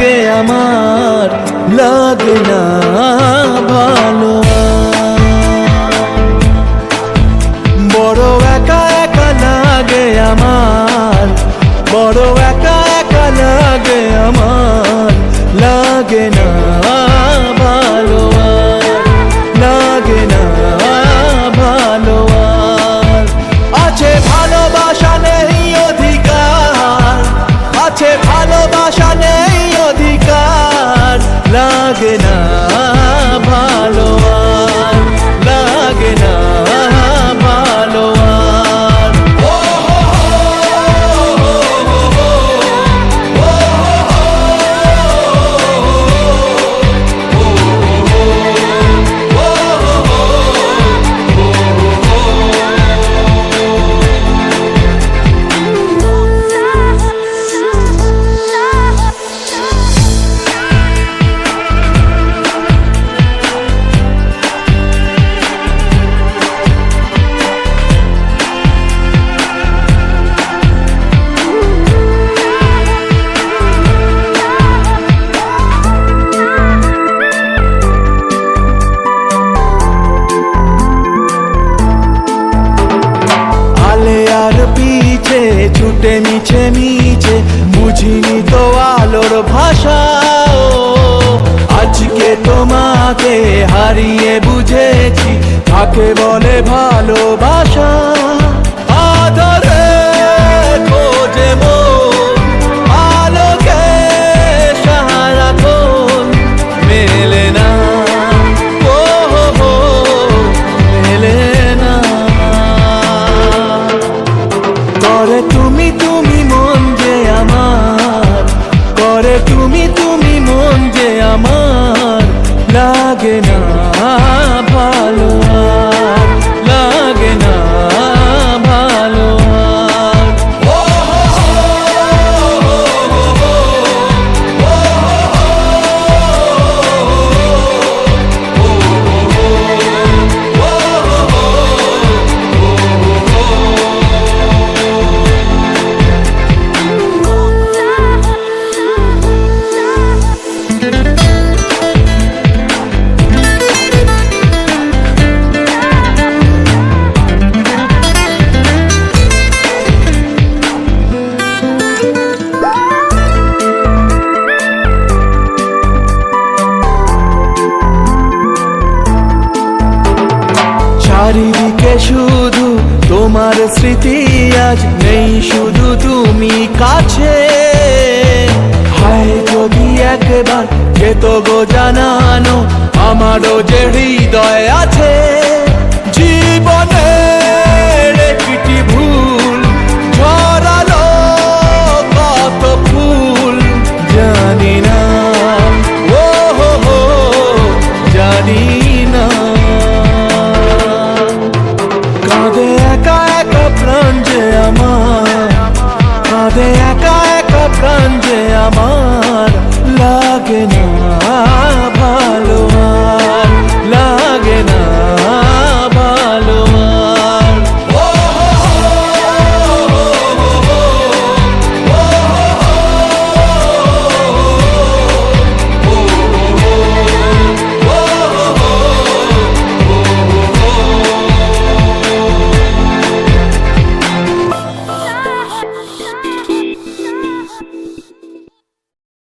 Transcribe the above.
লাগে আমার, লাগে না ভালো। বড় একা একা লাগে আমার, বড় একা একা লাগে আমার, লাগে না ভালো, লাগে না ভালো। আছে ভালোবাসা নেই অধিকার, আছে ভালোবাসা নেই অধিকার, লাগে না ভালো, লাগে না ভালো। ছুটে মিছে মিছে বুঝিনি তো আলোর ভাষা, আজকে তোমাকে হারিয়ে বুঝেছি কাকে বলে ভালোবাসা। আদরে খোঁজে মন আলোকে সারাক্ষণ, মেলে না ও হো মেলে না। করে তুমি তুমি মন যে আমার, করে তুমি তুমি মন যে আমার, লাগে না ভালো, লাগে না ভালো। চারিদিকে শুধু তোমার স্মৃতি, আজ নেই শুধু তুমি কাছে। হায় যদি একবার যেত গো জানানো আমারও যে হৃদয় আছে। জীবনের একটি ভুল ঝরালো কত ফুল, জানি না ও হো জানি না। কাঁদে একা একা প্রাণ যে আমার, কাঁদে একা একা প্রাণ যে আমার, লাগে না